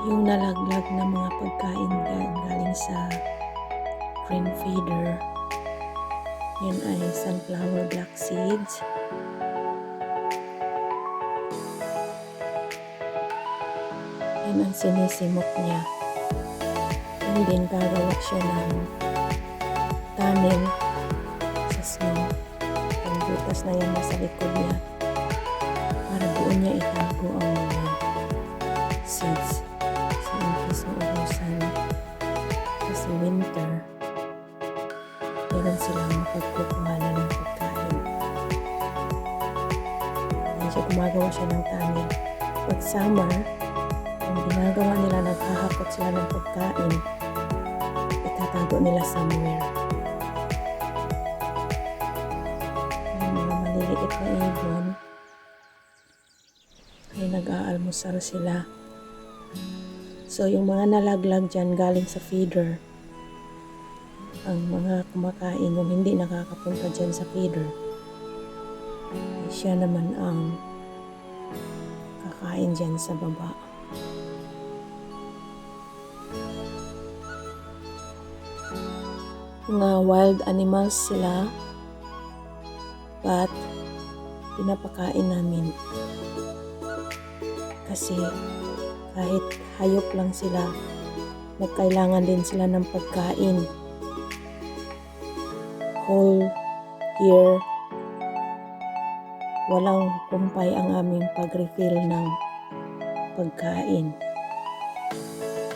Yung nalaglag na mga pagkain galing sa cream feeder. Yan ay sunflower black seeds. Yan ang sinisimot niya. And then gagawa siya ng tunnel sa snow. Ang butas na yan nasa likod niya. Para doon niya itago ang mga seeds. Kasi imbis na ubusan. Kasi winter, meron silang mapagkukuhanan ng pagkain. So gumagawa siya ng tunnel. Pag summer, ang ginagawa nila, naghahakot sila ng pagkain, itatago nila somewhere. Yung mga maliliit na ibon ay nag-aalmusal sila. So yung mga nalaglag dyan galing sa feeder, ang mga kumakain yung hindi nakakapunta dyan sa feeder, ay siya naman ang kakain dyan sa baba. Mga wild animals sila, but pinapakain namin kasi kahit hayop lang sila, nagkailangan din sila ng pagkain. Whole year, walang kumpay ang aming pag-refill ng pagkain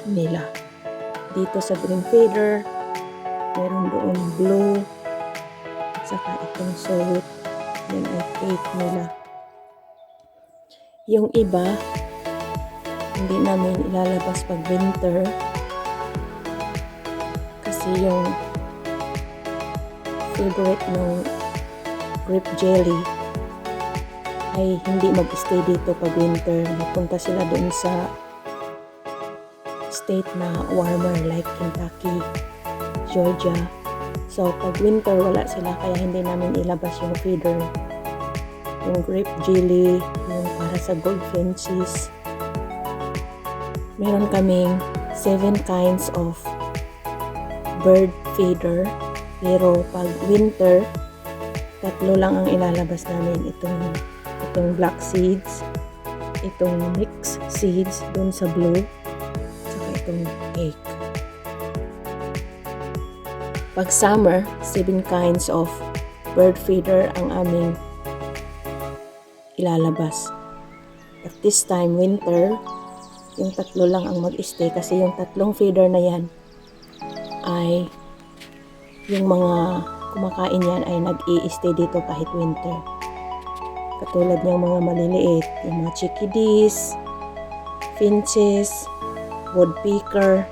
nila. Dito sa green feeder, meron doon blue, at saka itong salt. Yan ay fake nila. Yung iba, hindi namin ilalabas pag winter kasi yung favorite ng grape jelly ay hindi mag-stay dito pag winter. Napunta sila doon sa state na warmer like Kentucky, Georgia. So pag winter wala sila, kaya hindi namin ilabas yung feeder. Yung grape jelly, yung para sa goldfinches. Meron kaming 7 kinds of bird feeder. Pero pag winter, 3 lang ang ilalabas namin. Itong black seeds, itong mixed seeds dun sa blue, saka itong cake. Pag summer, 7 kinds of bird feeder ang aming ilalabas. At this time, winter, yung 3 lang ang mag-stay kasi yung 3 feeder na yan ay yung mga kumakain yan ay nag-i-stay dito kahit winter. Katulad ng mga maliliit, yung mga chickadees, finches, woodpecker,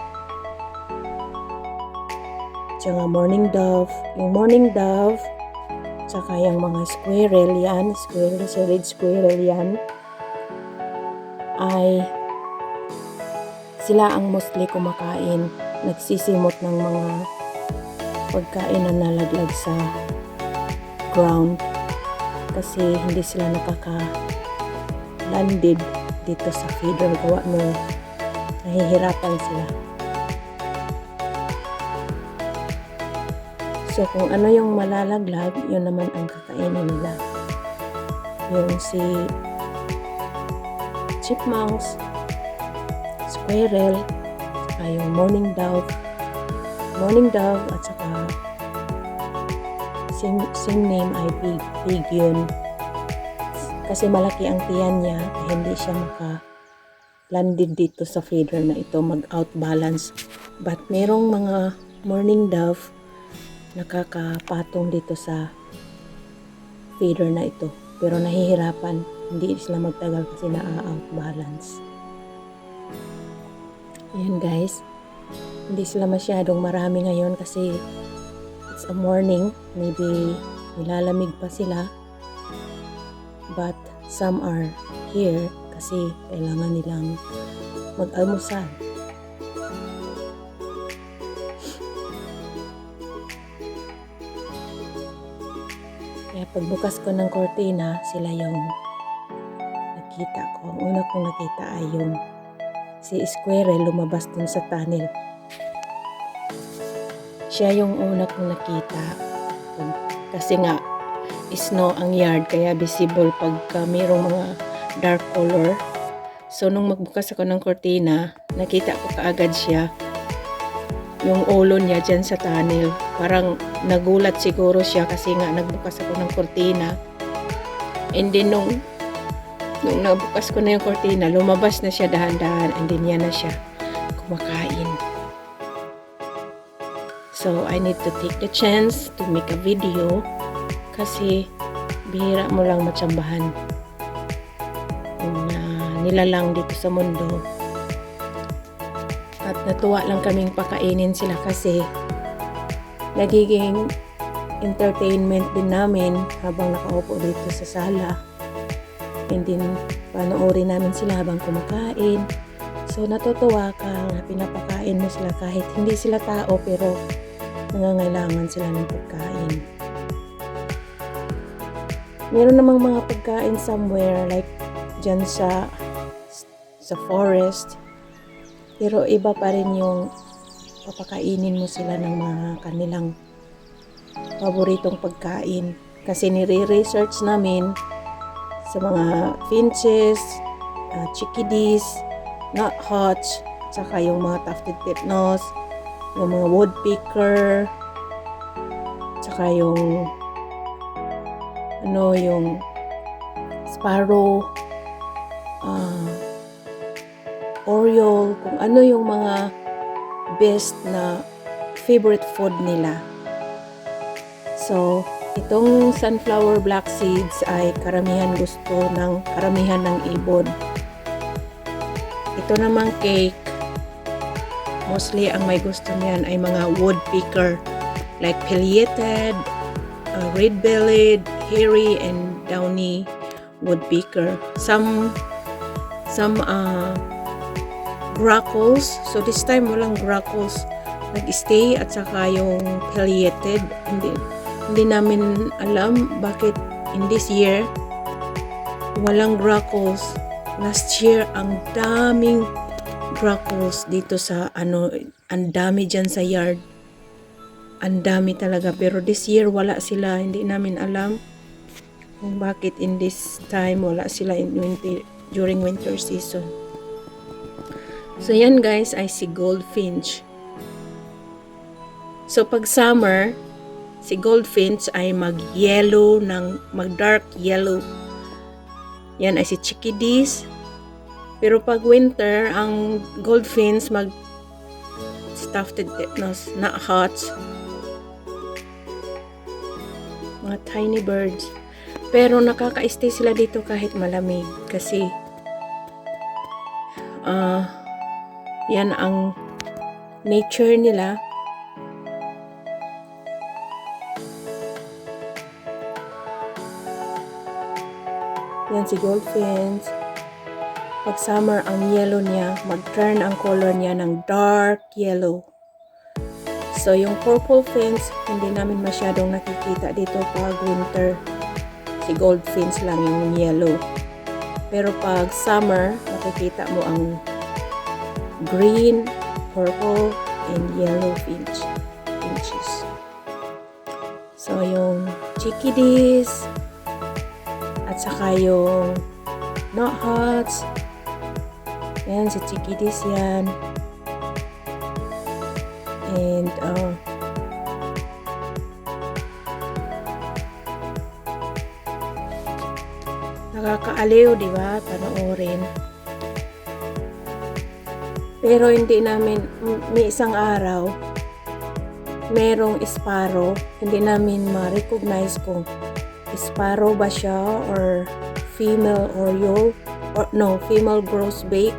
tsaka morning dove. Yung morning dove, tsaka yung mga squirrel yan, si red squirrel yan, ay sila ang mostly kumakain. Nagsisimot ng mga pagkain na nalaglag sa ground kasi hindi sila nakaka-landed dito sa feeder. Gawa mo, nahihirapan sila. So kung ano yung malalaglag, yun naman ang kakainin nila. Yung si chipmunks, squirrel, saka yung morning dove at saka same name ay pig yun. Kasi malaki ang tiyan niya, hindi siya maka-landed dito sa feeder na ito, mag-outbalance. But merong mga morning dove nakakapatong dito sa feeder na ito. Pero nahihirapan, hindi sila magtagal kasi na-outbalance. Ayan guys, hindi sila masyadong marami ngayon kasi it's a morning, maybe nilalamig pa sila, but some are here kasi kailangan nilang mag-almusal. Kaya pagbukas ko ng kortina, sila yung nakita ko. Ang una kong nakita ay yung si Squirrel lumabas dun sa tunnel. Siya yung una kong nakita. Kasi nga, snow ang yard, kaya visible pagka mayroong mga dark color. So, nung magbukas ako ng kortina, nakita ko kaagad siya. Yung ulo niya dyan sa tunnel. Parang nagulat siguro siya kasi nga nagbukas ako ng kortina. And then, nung nabukas ko na yung kortina, lumabas na siya dahan-dahan and then yan na siya kumakain. So, I need to take the chance to make a video kasi bihira mo lang matsambahan yung nilalang dito sa mundo. At natuwa lang kaming pakainin sila kasi nagiging entertainment din namin habang nakaupo dito sa sala. And then, panoorin namin sila habang kumakain. So, natutuwa ka na pinapakain mo sila kahit hindi sila tao pero nangangailangan sila ng pagkain. Meron namang mga pagkain somewhere like dyan sa forest. Pero iba pa rin yung papakainin mo sila ng mga kanilang paboritong pagkain. Kasi nire-research namin sa mga finches, chickadees, nuthatch, saka yung mga tufted titmouse, yung mga woodpecker, saka yung yung sparrow, oriole, kung ano yung mga best na favorite food nila. So, itong sunflower black seeds ay karamihan ng ibon. Ito namang cake, mostly ang may gusto niyan ay mga woodpecker like pileated, red-bellied, hairy, and downy woodpecker. Some grackles. So this time walang grackles nag-stay at saka yung pileated. Hindi namin alam bakit in this year walang grackles. Last year ang daming grackles dito sa ang dami dyan sa yard. Ang dami talaga. Pero this year wala sila. Hindi namin alam kung bakit in this time wala sila during winter season. So yan guys ay si goldfinch. So pag summer, si goldfinch ay mag-dark yellow. Yan ay si chickadees. Pero pag winter, ang goldfinch tufted titmouse, nuthatch, mga tiny birds. Pero nakaka-stay sila dito kahit malamig kasi yan ang nature nila. Yan si goldfinch. Pag summer, ang yellow niya, mag-turn ang color niya ng dark yellow. So, yung purple finch, hindi namin masyadong nakikita dito pag winter. Si goldfinch lang yung yellow. Pero pag summer, makikita mo ang green, purple, and yellow finches. So, yung chickadees, at saka yung nuthatch. Yan, si chickadees yan. And, nakakaaliw, di ba? Panoorin. Pero hindi namin, may isang araw, merong sparrow. Hindi namin ma-recognize kung sparrow ba siya or female oriole. Or no, female grosbeak.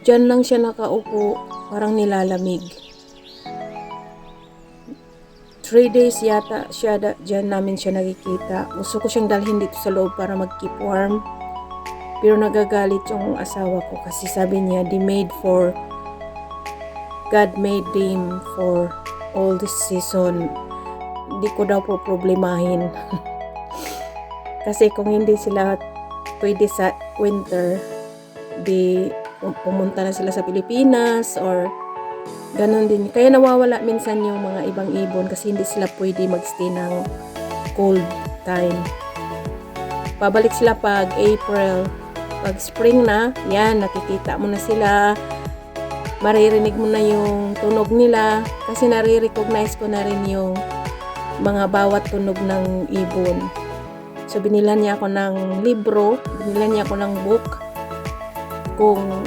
Diyan lang siya nakaupo, parang nilalamig. 3 days yata siya diyan namin siya nakikita. Gusto ko siyang dalhin dito sa loob para mag-keep warm. Pero nagagalit yung asawa ko kasi sabi niya, God made them for all this season. Hindi ko daw po problemahin. Kasi kung hindi sila pwede sa winter, di pumunta na sila sa Pilipinas or ganon din. Kaya nawawala minsan yung mga ibang ibon kasi hindi sila pwede magstay ng cold time. Pabalik sila pag April. Pag spring na, yan, nakikita mo na sila. Maririnig mo na yung tunog nila kasi nare-recognize ko na rin yung mga bawat tunog ng ibon. So, binilan niya ako ng libro, binilan niya ako ng book kung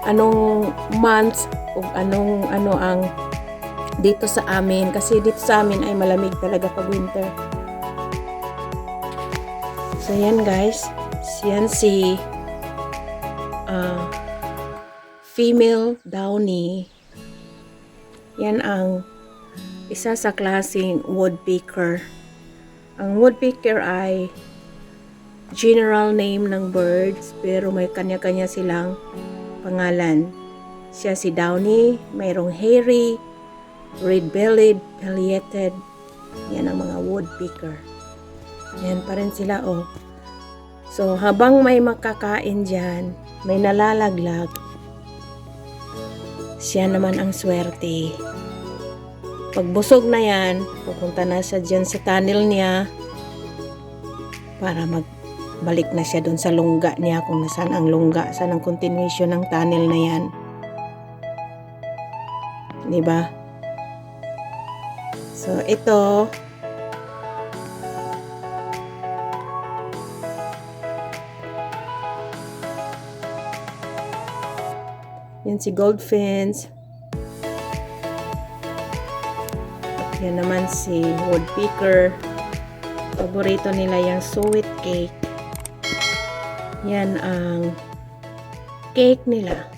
anong months o ano ang dito sa amin. Kasi dito sa amin ay malamig talaga pag winter. So, yan guys. Yan si female downy. Yan ang isa sa klaseng woodpecker. Ang woodpecker ay general name ng birds pero may kanya-kanya silang pangalan. Siya si downy, mayroong hairy, red-bellied, pileated. Yan ang mga woodpecker. Yan pa rin sila oh. So habang may makakain dyan, may nalalaglag, siya naman ang swerte. Pag busog na yan, pupunta na siya dyan sa tunnel niya para magbalik na siya dun sa lungga niya kung nasaan ang lungga, saan ang continuation ng tunnel na yan. Diba? So ito, yan si goldfinch. At yan naman si woodpecker. Paborito nila yung sweet cake. Yan ang cake nila.